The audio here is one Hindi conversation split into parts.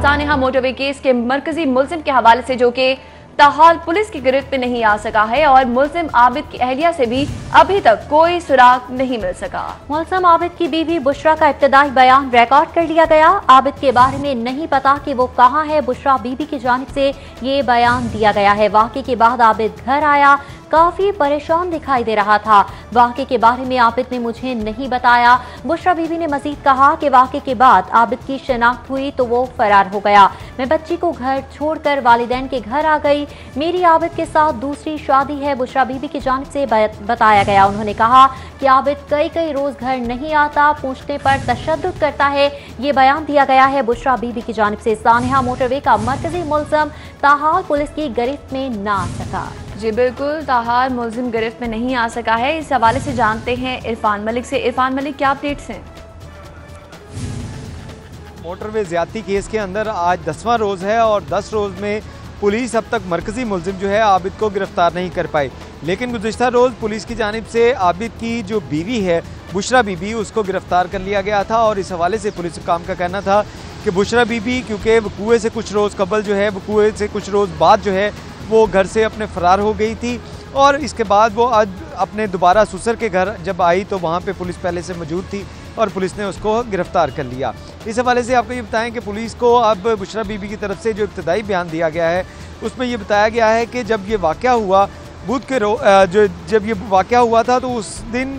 सानेहा मोटरवे केस के मरकजी मुलजिम के हवाले से जो कि ताहाल पुलिस की गिरफ्त में नहीं आ सका है और मुलजिम आबिद की अहलिया से भी अभी तक कोई सुराग नहीं मिल सका। मुलजिम आबिद की बीवी बुशरा का इब्तदाई बयान रिकॉर्ड कर लिया गया। आबिद के बारे में नहीं पता कि वो कहाँ है। बुशरा बीबी की जानिब से ये बयान दिया गया है। वाक़े के बाद आबिद घर आया, काफी परेशान दिखाई दे रहा था। वाक़े के बारे में आबिद ने मुझे नहीं बताया। बुशरा बीबी ने मजीद कहा कि वाक़े के बाद आबिद की शनाख्त हुई तो वो फरार हो गया। मैं बच्ची को घर छोड़कर वालिदैन के घर आ गई। मेरी आबिद के साथ दूसरी शादी है। बुशरा बीबी की जानिब से बताया गया। उन्होंने कहा कि आबिद कई रोज घर नहीं आता, पूछने पर तशद्दुद करता है। ये बयान दिया गया है बुशरा बीबी की जानिब से। सानेहा मोटरवे का मरकजी मुलजिम ताहाल पुलिस की गिरफ्त में ना आ सका। जी बिल्कुल, ताहाल मुलजिम गिरफ्त में नहीं आ सका है। इस हवाले से जानते हैं इरफान मलिक से। इरफान मलिक, क्या अपडेट्स हैं? मोटरवे ज्यादती केस के अंदर आज 10वां रोज़ है और 10 रोज़ में पुलिस अब तक मरकजी मुलजिम जो है आबिद को गिरफ्तार नहीं कर पाई। लेकिन गुज़िश्ता रोज़ पुलिस की जानिब से आबिद की जो बीवी है बुशरा बीबी, उसको गिरफ्तार कर लिया गया था। और इस हवाले से पुलिस काम का कहना था कि बुशरा बीबी क्योंकि वकूए से कुछ रोज़ कबल जो है, वकूए से कुछ रोज़ बाद जो है वो घर से अपने फ़रार हो गई थी। और इसके बाद वो आज अपने दोबारा ससुर के घर जब आई तो वहाँ पे पुलिस पहले से मौजूद थी और पुलिस ने उसको गिरफ्तार कर लिया। इस हवाले से आपको ये बताएं कि पुलिस को अब बुशरा बीबी की तरफ से जो इब्तदाई बयान दिया गया है उसमें ये बताया गया है कि जब ये वाक़या हुआ बुध के जब ये वाक़या हुआ था तो उस दिन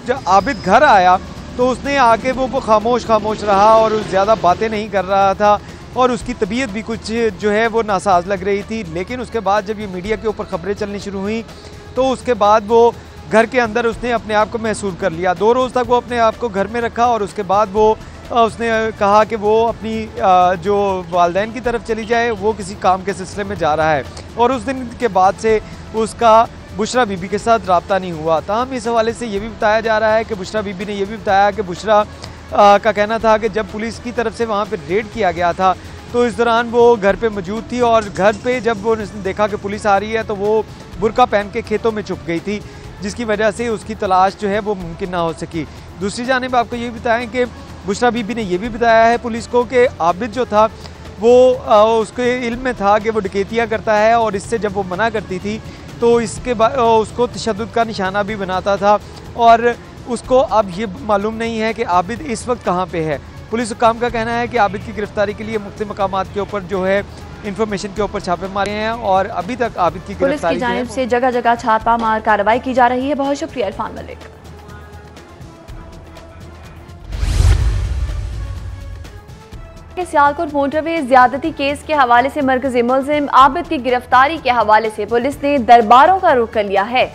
जब आबिद घर आया तो उसने आके वो खामोश रहा और ज़्यादा बातें नहीं कर रहा था और उसकी तबीयत भी कुछ जो है वो नासाज लग रही थी। लेकिन उसके बाद जब ये मीडिया के ऊपर ख़बरें चलनी शुरू हुई तो उसके बाद वो घर के अंदर उसने अपने आप को महसूस कर लिया। 2 रोज़ तक वो अपने आप को घर में रखा और उसके बाद वो उसने कहा कि वो अपनी जो वालिदैन की तरफ चली जाए, वो किसी काम के सिलसिले में जा रहा है। और उस दिन के बाद से उसका बुशरा बीबी के साथ रब्ता नहीं हुआ। ताहम इस हवाले से ये भी बताया जा रहा है कि बुशरा बीबी ने यह भी बताया कि बुशरा का कहना था कि जब पुलिस की तरफ से वहाँ पे रेड किया गया था तो इस दौरान वो घर पे मौजूद थी और घर पे जब वो देखा कि पुलिस आ रही है तो वो बुरका पहन के खेतों में छुप गई थी, जिसकी वजह से उसकी तलाश जो है वो मुमकिन ना हो सकी। दूसरी जानिब आपको ये बताएं कि बुशरा बीबी ने यह भी बताया है पुलिस को कि आबिद जो था वो उसके इल्म में था कि वो डकैतियाँ करता है और इससे जब वो मना करती थी तो इसके बाद उसको तशद्दुद का निशाना भी बनाता था और उसको अब ये मालूम नहीं है कि आबिद इस वक्त कहाँ पे है। पुलिस काम का कहना है कि आबिद की गिरफ्तारी के लिए मुख्तलिफ मकामात के ऊपर जो है इंफॉर्मेशन के ऊपर छापे मारे हैं और अभी तक आबिद की गिरफ्तारी पुलिस की जानिब से जगह जगह छापा मार कार्रवाई की जा रही है। बहुत शुक्रिया इरफान मलिक। सियालकोट मोटरवे ज्यादती केस के हवाले से मरकजी मुलजिम आबिद की गिरफ्तारी के हवाले से पुलिस ने दरबारों का रुख कर लिया है।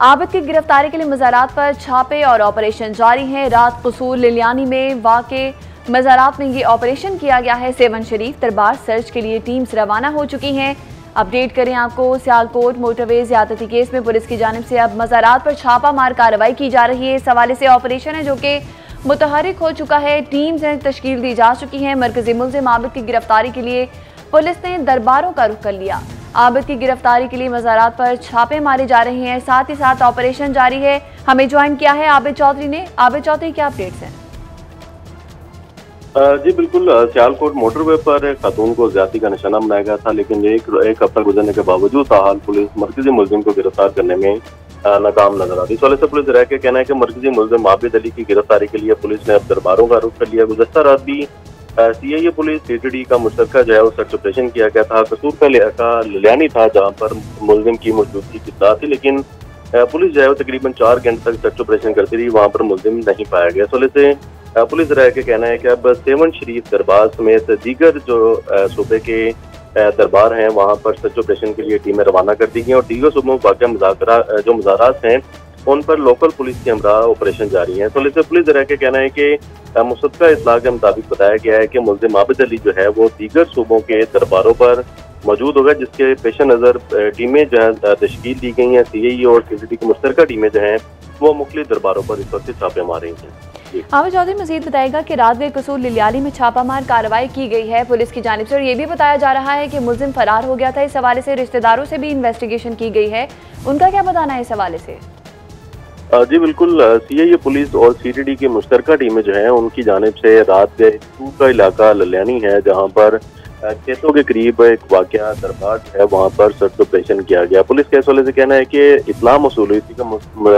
आबिद की गिरफ्तारी के लिए मज़ारात पर छापे और ऑपरेशन जारी हैं। रात कसूर लिलियानी में वाक़े मज़ारात में ये ऑपरेशन किया गया है। सेवन शरीफ दरबार सर्च के लिए टीम्स रवाना हो चुकी हैं। अपडेट करें आपको, सियालकोट मोटरवे ज्यादती केस में पुलिस की जानिब से अब मज़ारात पर छापा मार कार्रवाई की जा रही है। इस हवाले से ऑपरेशन है जो कि मुतहरिक हो चुका है। टीम्स तश्कील दी जा चुकी हैं। मरकजी मुलजिम आबिद की गिरफ्तारी के लिए पुलिस ने दरबारों का रुख कर लिया। आबिद की गिरफ्तारी के लिए मज़ारात पर छापे मारे जा रहे हैं, साथ ही साथ ऑपरेशन जारी है। हमें ज्वाइन किया है आबिद चौधरी ने। आबिद चौधरी, क्या अपडेट्स हैं? जी बिल्कुल, सियालकोट मोटरवे पर एक खातून को ज्यादती का निशाना बनाया गया था, लेकिन एक हफ्ता गुजरने के बावजूद ताहाल पुलिस मरकजी मुलजिम को गिरफ्तार करने में नाकाम नजर आ रही। इस वजह से पुलिस के कहना है कि मरकजी मुलजिम आबिद अली की गिरफ्तारी के लिए पुलिस ने अब दरबारों का रुख कर लिया। गुज़श्ता रात भी CIA पुलिस TTD का मुश्तरका जो है वो सर्च ऑपरेशन किया गया था। कसूर का लिलियानी था जहाँ पर मुलजिम की मौजूदगी की इत्तला थी, लेकिन पुलिस जो है वो तकरीबन 4 घंटे तक सर्च ऑपरेशन करती रही, वहाँ पर मुलजिम नहीं पाया गया। इस वजह से पुलिस के कहना है कि अब सेवन शरीफ दरबार समेत दीगर जो सूबे के दरबार हैं वहाँ पर सर्च ऑपरेशन के लिए टीमें रवाना कर दी गई और दीगर सूबों में वाक़या जो मज़ारात हैं उन पर लोकल पुलिस के हमरा ऑपरेशन जारी है। तो पुलिस के कहना है कि मुसद्दका इत्तला के मुताबिक बताया गया है कि मुलजिम आबिद अली जो है वो दीगर सूबों के दरबारों पर मौजूद होगा, जिसके पेश नज़र टीमें जो है तश्कील दी गई हैं। CIA और TTD की मुश्तरका टीमें जो हैं वो मुख्तलिफ दरबारों पर इस वक्त छापे मार रही हैं। आबिद चौधरी मजीद बताएगा कि रात गए कसूर लिलियानी में छापामार कार्रवाई की गई है पुलिस की जानिब से और ये भी बताया जा रहा है कि मुलजिम फरार हो गया था। इस हवाले से रिश्तेदारों से भी इन्वेस्टिगेशन की गई है, उनका क्या बताना है इस हवाले से? जी बिल्कुल, सीआईए पुलिस और सीटीडी की मुश्तरका टीमें जो हैं उनकी जानिब से रात के कसूर का इलाका ललियानी है, जहां पर खेतों के करीब एक वाकया दरबार है, वहां पर सर्च ऑपरेशन किया गया। पुलिस के हवाले से कहना है कि इत्तला मौसूल हुई थी कि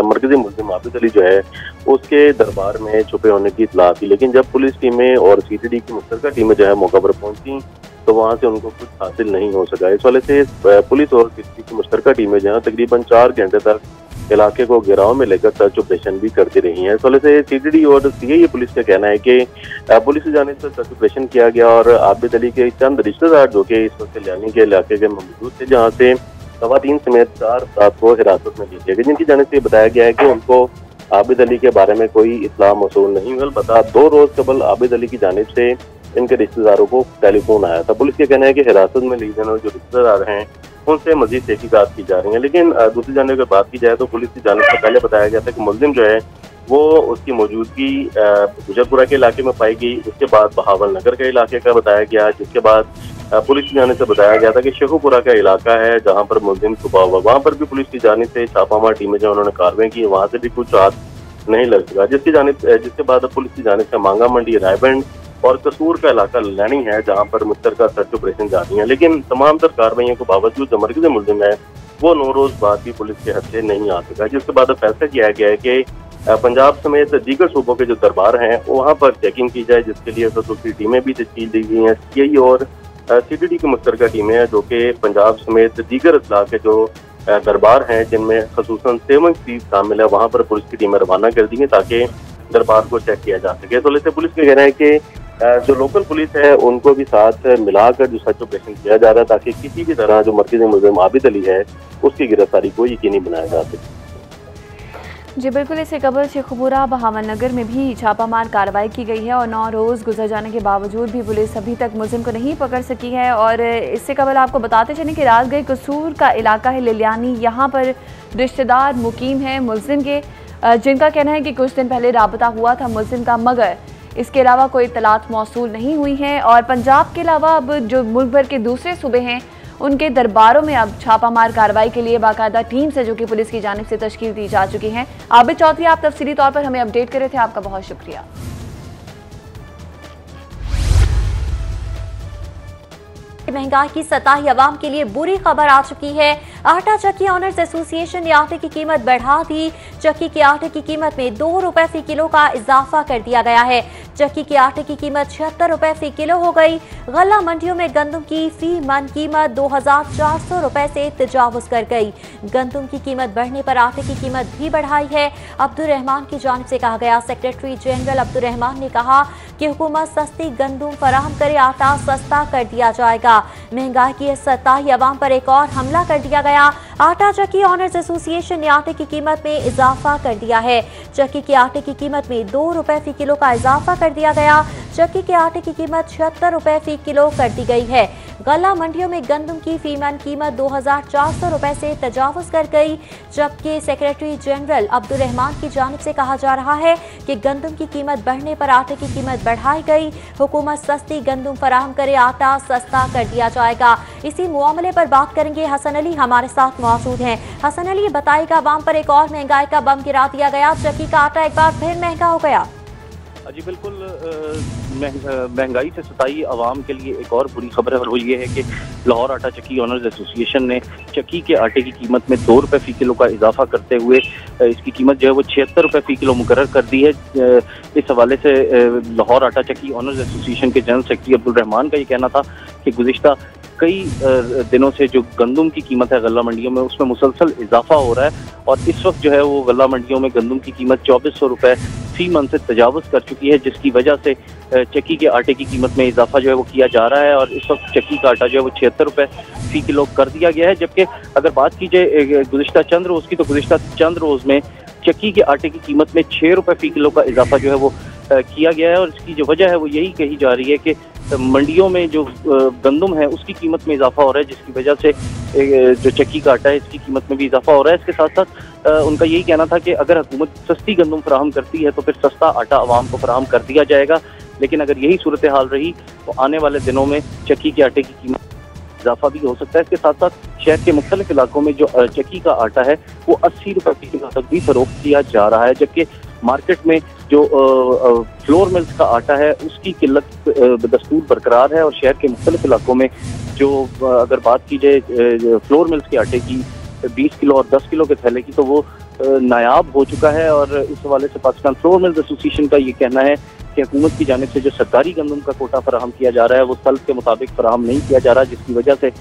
मरकजी मुल्जिम आबिद अली जो है उसके दरबार में छुपे होने की इत्तला थी, लेकिन जब पुलिस टीमें और सीटीडी की मुश्तरका टीमें जो है मौका पर पहुंची तो वहां से उनको कुछ हासिल नहीं हो सका। इस वाले से पुलिस और सीटीडी की मुश्तरका टीमें जो है तकरीबन 4 घंटे तक इलाके को घेराव में लेकर सर्च ऑपरेशन भी करती रही हैं। इस वजह से सीटीडी और सीआईए पुलिस का कहना है कि पुलिस की जानिब से सर्च ऑपरेशन किया गया और आबिद अली के चंद रिश्तेदार जो कि इस वक्त ललियानी के इलाके के मौजूद थे, जहाँ से खवातीन समेत 4 अफराद को हिरासत में लिया गया, जिनकी जानिब से बताया गया है कि उनको आबिद अली के बारे में कोई इत्तला मौसूल नहीं हुई। अलबत्ता 2 रोज कबल आबिद अली की जानिब से इनके रिश्तेदारों को टेलीफोन आया था। पुलिस का कहना है कि हिरासत में लिए जाने जो रिश्तेदार हैं उनसे मजीद तहकीकात की जा रही है, लेकिन दूसरी जानिब अगर बात की जाए तो पुलिस की जानिब से पहले बताया गया था कि मुल्जिम जो है वो उसकी मौजूदगी गुजरपुरा के इलाके में पाई गई, उसके बाद बहावल नगर के इलाके का बताया गया, जिसके बाद पुलिस की जानिब से बताया गया था कि शेखुपुरा का इलाका है जहाँ पर मुल्जिम छुपा हुआ, वहाँ पर भी पुलिस की जानिब से छापामार टीमें जो उन्होंने कार्रवाई की, वहाँ से भी कुछ हाथ नहीं लग सका। जिसके बाद पुलिस की जानिब से मांगा मंडी, रायबंड और कसूर का इलाका ललियानी है जहां पर मुश्तरका सर्च ऑपरेशन जारी है, लेकिन तमाम तर कार्रवाइयों के बावजूद जो मरकजी मुल्जिम है वो 9 रोज बाद भी पुलिस के हाथ से नहीं आ सका, जिसके बाद फैसला किया गया है कि पंजाब समेत दीगर सूबों के जो दरबार हैं वहां पर चेकिंग की जाए, जिसके लिए खसूसी टीमें भी तश्कील दी गई हैं। सीआईए और सीटीडी की मुश्तरका टीमें हैं जो कि पंजाब समेत दीगर अजला के जो दरबार हैं जिनमें खसूसन 7 फीस शामिल है, वहां पर पुलिस की टीमें रवाना कर दी हैं ताकि दरबार को चेक किया जा सके। तो इससे पुलिस का कहना है कि जो लोकल पुलिस है उनको भी साथ मिलाकर जो सर्च ऑपरेशन किया जा रहा है ताकि किसी भी तरह जो मरकजी मुल्जिम आबिद अली है उसकी गिरफ्तारी को यकीनी बनाया जा सके। जी बिल्कुल, इससे कबल शेखुपुरा बहावल नगर में भी छापामार कार्रवाई की गई है और 9 रोज़ गुजर जाने के बावजूद भी पुलिस अभी तक मुल्जिम को नहीं पकड़ सकी है। और इससे कबल आपको बताते चलें कि राजगढ़ कसूर का इलाका है ललियानी, यहाँ पर रिश्तेदार मुकीम हैं मुल्जिम के, जिनका कहना है कि कुछ दिन पहले राबता हुआ था मुल्जिम का, मगर इसके अलावा कोई इत्तलात मौसूल नहीं हुई हैं। और पंजाब के अलावा अब जो मुल्क भर के दूसरे सूबे हैं उनके दरबारों में अब छापामार कार्रवाई के लिए बाकायदा टीम से जो कि पुलिस की जानिब से तश्कील दी जा चुकी है। आबिद चौधरी, आप तफसीली तौर पर हमें अपडेट कर रहे थे, आपका बहुत शुक्रिया। महंगाई की सताही अवाम के लिए बुरी खबर आ चुकी है। आटा चक्की ऑनर्स एसोसिएशन ने आटे की कीमत बढ़ा दी। चक्की के आटे की कीमत में 2 रुपए फी किलो का इजाफा कर दिया गया है। चक्की के आटे की कीमत 76 रुपए फी किलो हो गई। गल्ला मंडियों में गंदम की फी मन कीमत 2400 रुपए से तजावुज कर गई। गंदम की कीमत बढ़ने पर आटे की कीमत भी बढ़ाई है। अब्दुल रहमान की जानिब से कहा गया, सेक्रेटरी जनरल अब्दुल रहमान ने कहा कि हुकूमत सस्ती गंदम फराहम करे, आटा सस्ता कर दिया जाएगा। महंगाई की सताही अवाम पर एक और हमला कर दिया गया। आटा चक्की ऑनर्स एसोसिएशन ने आटे की कीमत में इजाफा कर दिया है। चक्की के आटे की कीमत में 2 रुपए फी किलो का इजाफा कर दिया गया। चक्की के आटे की कीमत 76 रुपए फी किलो कर दी गई है। गल्ला मंडियों में गंदम की फीमन कीमत 2400 रुपए से तजावुज कर गई, जबकि सेक्रेटरी जनरल अब्दुल रहमान की जानिब से कहा जा रहा है कि गंदम की कीमत बढ़ने पर आटे की कीमत बढ़ाई गई। हुकूमत सस्ती गंदम फराहम करे, आटा सस्ता कर दिया जाएगा। इसी मामले पर बात करेंगे, हसन अली हमारे साथ मौजूद हैं। हसन अली, बताइएगा, अवाम पर एक और महंगाई का बम गिरा दिया गया, चक्की का आटा एक बार फिर महंगा हो गया। जी बिल्कुल, महंगाई से सताई आवाम के लिए एक और बुरी खबर है और वो ये है कि लाहौर आटा चक्की ऑनर्स एसोसिएशन ने चक्की के आटे की कीमत में 2 रुपए फी किलो का इजाफा करते हुए इसकी कीमत जो है वो 76 रुपए फी किलो मुकर्रर कर दी है। इस हवाले से लाहौर आटा चक्की ऑनर्स एसोसिएशन के जनरल सेक्रेटरी अब्दुल रहमान का ये कहना था कि गुज़िश्ता कई दिनों से जो गंदम की कीमत है गल्ला मंडियों में उसमें मुसलसल इजाफा हो रहा है और इस वक्त जो है वो गल्ला मंडियों में गंदम की कीमत 2400 रुपए फी मन से तजावुज कर चुकी है, जिसकी वजह से चक्की के आटे की कीमत में इजाफा जो है वो किया जा रहा है और इस वक्त चक्की का आटा जो है वो 76 रुपए फी किलो कर दिया गया है। जबकि अगर बात की जाए गुज़िश्ता चंद रोज़ की, तो गुज़िश्ता चंद रोज़ में चक्की के आटे की कीमत में 6 रुपए फी किलो का इजाफा जो है वो किया गया है और इसकी जो वजह है वो यही कही जा रही है कि मंडियों में जो गंदम है उसकी कीमत में इजाफा हो रहा है, जिसकी वजह से जो चक्की का आटा है इसकी कीमत में भी इजाफा हो रहा है। इसके साथ साथ उनका यही कहना था कि अगर हुकूमत सस्ती गंदम फराहम करती है तो फिर सस्ता आटा आवाम को फराहम कर दिया जाएगा, लेकिन अगर यही सूरत हाल रही तो आने वाले दिनों में चक्की के आटे की कीमत इजाफा भी हो सकता है। इसके साथ साथ शहर के मुख्तलिफ इलाकों में जो चक्की का आटा है वो 80 रुपए फी किलो तक भी फरोख्त किया जा रहा है, जबकि मार्केट में जो फ्लोर मिल्स का आटा है उसकी किल्लत दस्तूर बरकरार है। और शहर के मुख्तलिफ इलाकों में जो अगर बात की जाए फ्लोर मिल्स के आटे की 20 किलो और 10 किलो के थैले की, तो वो नायाब हो चुका है। और इस हवाले से पाकिस्तान फ्लोर मिल्स एसोसिएशन का ये कहना है कि हुकूमत की जानिब से जो सरकारी गंदम का कोटा फराहम किया जा रहा है वो तलब के मुताबिक फराहम नहीं किया जा रहा, जिसकी वजह से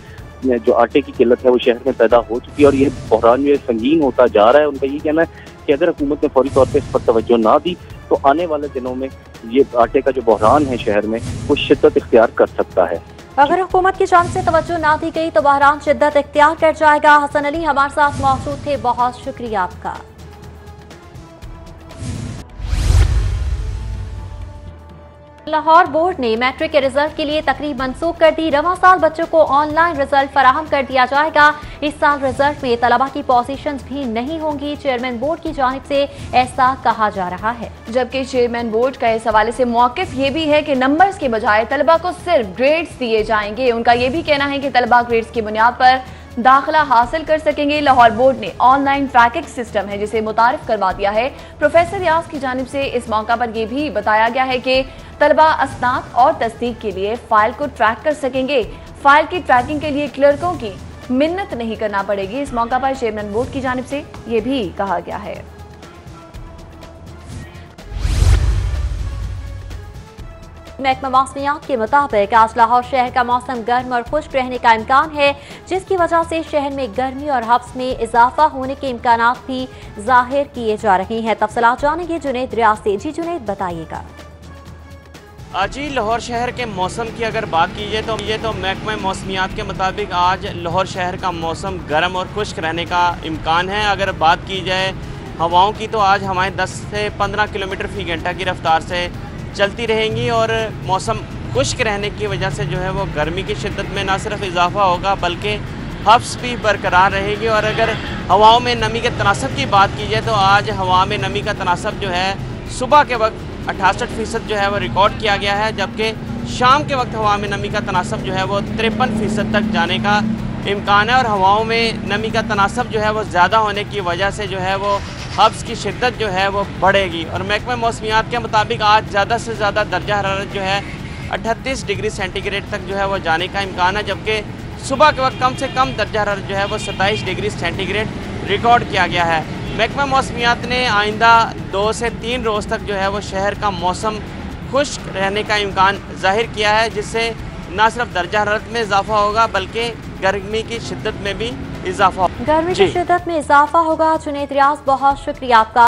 जो आटे की किल्लत है वो शहर में पैदा हो चुकी है और ये बहरान जो संगीन होता जा रहा है। उनका ये कहना है कि अगर हुकूमत ने फौरी तौर पर इस पर तवज्जो ना दी तो आने वाले दिनों में ये आटे का जो बहरान है शहर में वो शिद्दत इख्तियार कर सकता है। अगर हुकूमत की जानिब से तवज्जो ना दी गई तो बहरान शिद्दत इख्तियार कर जाएगा। हसन अली हमारे साथ मौजूद थे, बहुत शुक्रिया आपका। लाहौर बोर्ड ने मैट्रिक के रिजल्ट के लिए तकरीब मंसूख कर दी। रवां साल बच्चों को ऑनलाइन रिजल्ट फराहम कर दिया जाएगा। इस साल रिजल्ट में तलबा की पोजीशंस भी नहीं होंगी, चेयरमैन बोर्ड की जानिब से ऐसा कहा जा रहा है। जबकि चेयरमैन बोर्ड का इस हवाले से मौकिफ ये भी है कि नंबर्स के बजाय तलबा को सिर्फ ग्रेड्स दिए जाएंगे। उनका ये भी कहना है कि तलबा ग्रेड्स की बुनियाद पर दाखिला हासिल कर सकेंगे। लाहौर बोर्ड ने ऑनलाइन ट्रैकिंग सिस्टम है जिसे मुतारिफ करवा दिया है। प्रोफेसर रियाज की जानिब से इस मौका पर यह भी बताया गया है कि तलबा असनाद और तस्दीक के लिए फाइल को ट्रैक कर सकेंगे। फाइल की ट्रैकिंग के लिए क्लर्कों की मिन्नत नहीं करना पड़ेगी। इस मौका पर चेयरमैन बोर्ड की जानिब से यह भी कहा गया है। महकमा मौसमियात के मुताबिक आज लाहौर शहर का मौसम गर्म और खुश्क रहने का इम्कान है, जिसकी वजह से शहर में गर्मी और हब्स में इजाफा होने के इम्कानात भी जाहिर किए जा रहे हैं। तफसीलात जानेंगे जुनैद रियाज से। जी जुनैद, बताइएगा। जी, लाहौर शहर के मौसम की अगर बात कीजिए तो ये तो महकमा मौसमियात के मुताबिक आज लाहौर शहर का मौसम गर्म और खुश्क रहने का इम्कान है। अगर बात की जाए हवाओं की तो आज हमारे 10 से 15 किलोमीटर फी घंटा की रफ्तार से चलती रहेंगी और मौसम खुश्क रहने की वजह से जो है वो गर्मी की शिद्दत में ना सिर्फ इजाफा होगा बल्कि हफ्स भी बरकरार रहेगी। और अगर हवाओं में नमी के तनासब की बात की जाए तो आज हवा में नमी का तनासब जो है सुबह के वक्त 68% जो है वो रिकॉर्ड किया गया है, जबकि शाम के वक्त हवा में नमी का तनासब जो है वो 53% तक जाने का इम्कान है। और हवाओं में नमी का तनासब जो है वो ज़्यादा होने की वजह से जो है वो हब्स की शिद्दत जो है वो बढ़ेगी। और महकमा मौसमियात के मुताबिक आज ज़्यादा से ज़्यादा दर्जा हरारत जो है 38 डिग्री सेंटीग्रेड तक जो है वो जाने का इम्कान है, जबकि सुबह के वक्त कम से कम दर्जा हरारत जो है वो 27 डिग्री सेंटीग्रेड रिकॉर्ड किया गया है। महकमा मौसमियात ने आइंदा 2 से 3 रोज़ तक जो है वो शहर का मौसम खुश्क रहने का इम्कान जाहिर किया है, जिससे न सिर्फ दर्जा हरारत में इजाफा होगा बल्कि गर्मी की शिद्दत में भी इजाफा। गर्मी की शिद्दत में इजाफा होगा। जुनैद रियाज, बहुत शुक्रिया आपका।